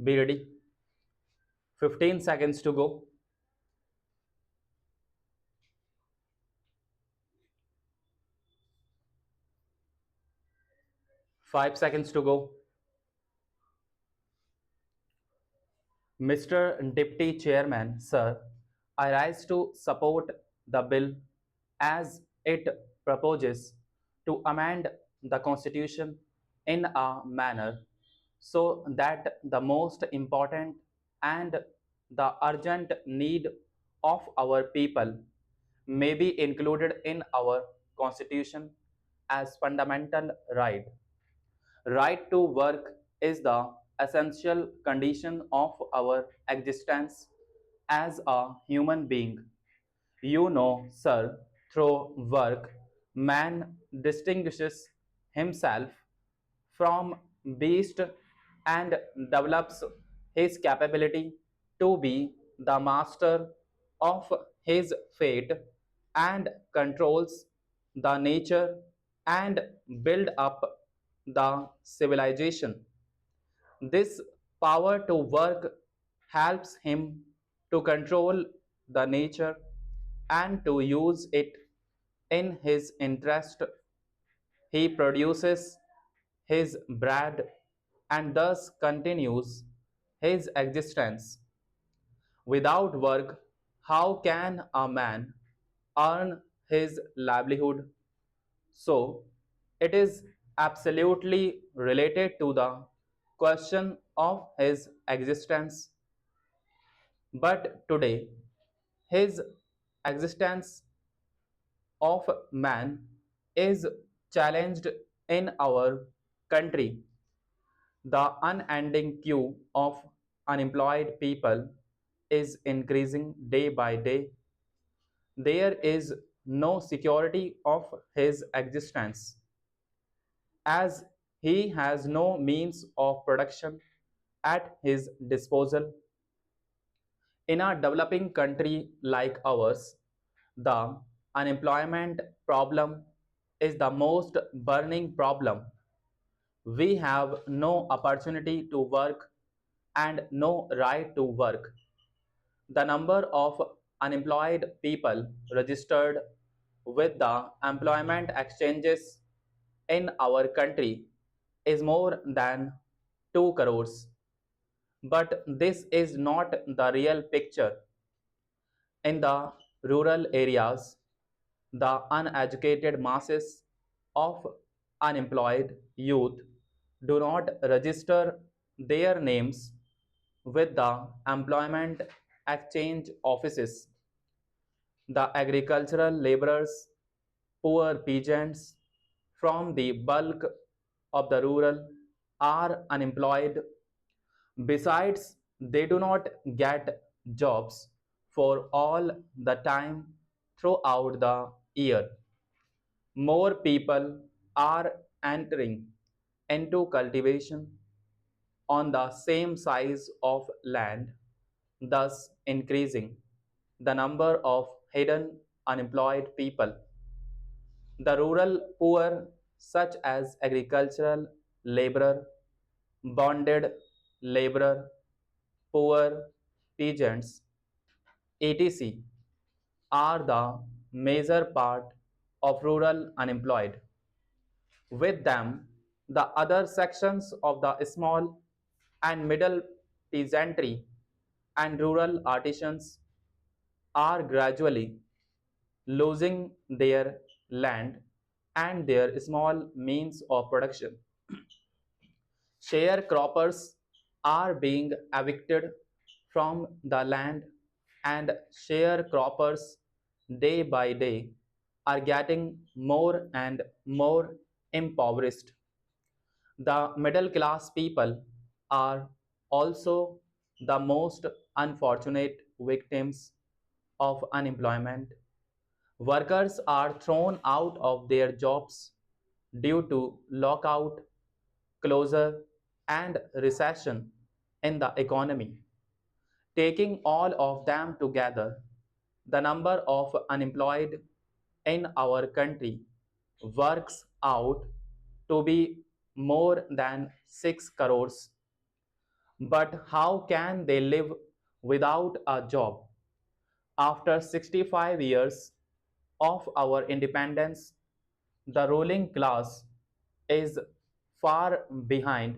Be ready. 15 seconds to go. 5 seconds to go. Mr. Deputy Chairman, sir, I rise to support the bill as it proposes to amend the Constitution in a manner so that the most important and the urgent need of our people may be included in our Constitution as fundamental right. Right to work is the essential condition of our existence as a human being. You know, sir, through work, man distinguishes himself from beast and develops his capability to be the master of his fate and controls the nature and build up the civilization. This power to work helps him to control the nature and to use it in his interest. He produces his bread and thus continues his existence. Without work, how can a man earn his livelihood? So, it is absolutely related to the question of his existence. But today, his existence of man is challenged in our country. The unending queue of unemployed people is increasing day by day. There is no security of his existence as he has no means of production at his disposal. In a developing country like ours, the unemployment problem is the most burning problem. We have no opportunity to work and no right to work. The number of unemployed people registered with the employment exchanges in our country is more than 2 crores. But this is not the real picture. In the rural areas, the uneducated masses of unemployed youth do not register their names with the employment exchange offices. The agricultural laborers, poor peasants from the bulk of the rural are unemployed. Besides, they do not get jobs for all the time throughout the year. More people are entering into cultivation on the same size of land, thus increasing the number of hidden unemployed people. The rural poor, such as agricultural laborer, bonded laborer, poor peasants, etc., are the major part of rural unemployed. With them, the other sections of the small and middle peasantry and rural artisans are gradually losing their land and their small means of production. Sharecroppers are being evicted from the land, and sharecroppers day by day are getting more and more impoverished. The middle class people are also the most unfortunate victims of unemployment. Workers are thrown out of their jobs due to lockout, closure, and recession in the economy. Taking all of them together, the number of unemployed in our country works out to be more than 6 crores. But how can they live without a job? After 65 years of our independence, the ruling class is far behind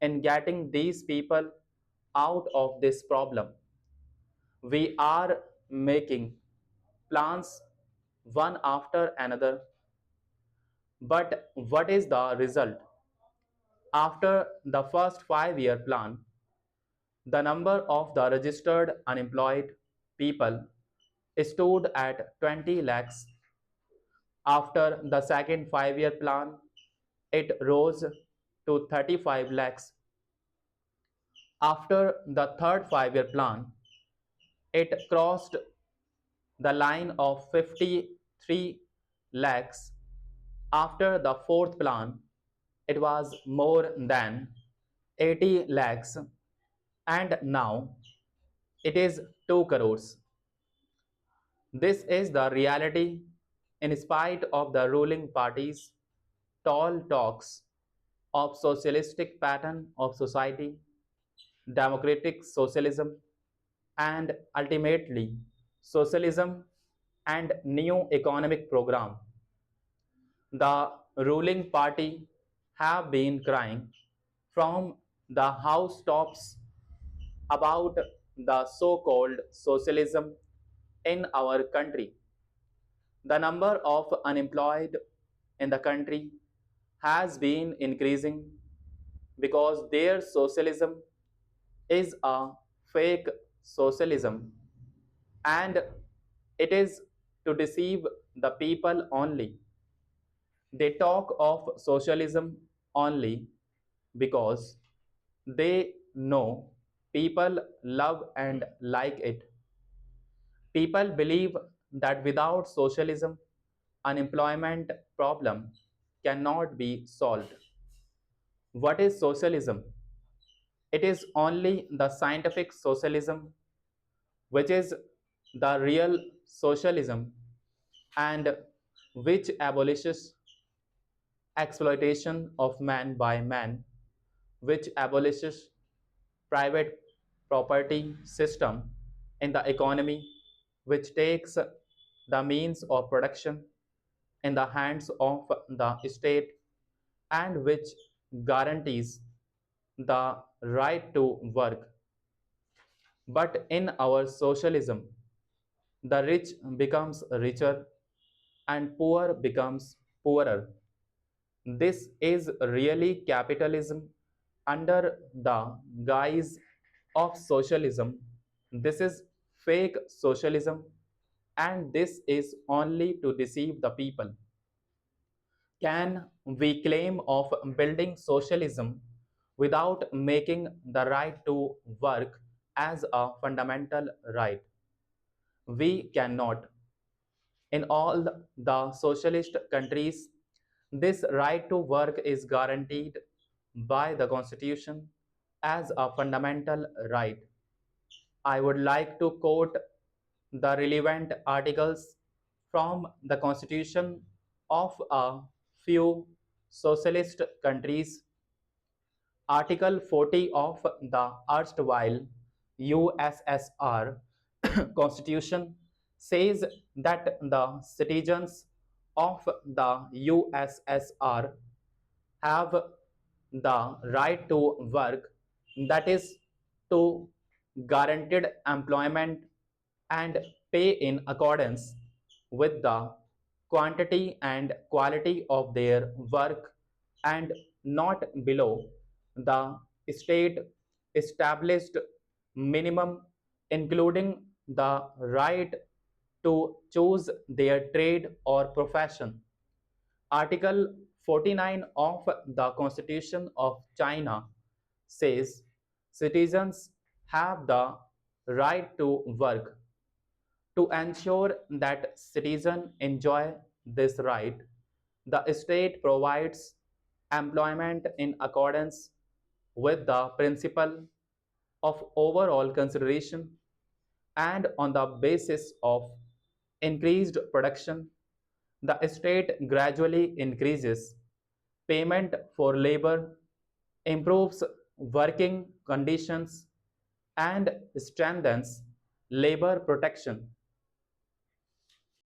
in getting these people out of this problem. We are making plans one after another, but what is the result? After the first 5-year plan, the number of the registered unemployed people stood at 20 lakhs. After the second 5-year plan, it rose to 35 lakhs. After the third 5-year plan, it crossed the line of 53 lakhs. After the fourth plan, it was more than 80 lakhs, and now it is 2 crores. This is the reality in spite of the ruling party's tall talks of socialistic pattern of society, democratic socialism, and ultimately socialism and new economic program. The ruling party have been crying from the housetops about the so-called socialism in our country. The number of unemployed in the country has been increasing because their socialism is a fake socialism, and it is to deceive the people only. They talk of socialism only because they know people love and like it. People believe that without socialism, unemployment problem cannot be solved. What is socialism? It is only the scientific socialism, which is the real socialism, and which abolishes exploitation of man by man, which abolishes private property system in the economy, which takes the means of production in the hands of the state, and which guarantees the right to work. But in our socialism, the rich becomes richer and poor becomes poorer. This is really capitalism under the guise of socialism. This is fake socialism, and this is only to deceive the people. Can we claim of building socialism without making the right to work as a fundamental right? We cannot. In all the socialist countries, this right to work is guaranteed by the constitution as a fundamental right. I would like to quote the relevant articles from the constitution of a few socialist countries. Article 40 of the erstwhile USSR Constitution says that the citizens of the USSR have the right to work, that is, to guaranteed employment and pay in accordance with the quantity and quality of their work, and not below the state established minimum, including the right to choose their trade or profession. Article 49 of the Constitution of China says citizens have the right to work. To ensure that citizens enjoy this right, the state provides employment in accordance with the principle of overall consideration, and on the basis of increased production, the state gradually increases payment for labor, improves working conditions, and strengthens labor protection.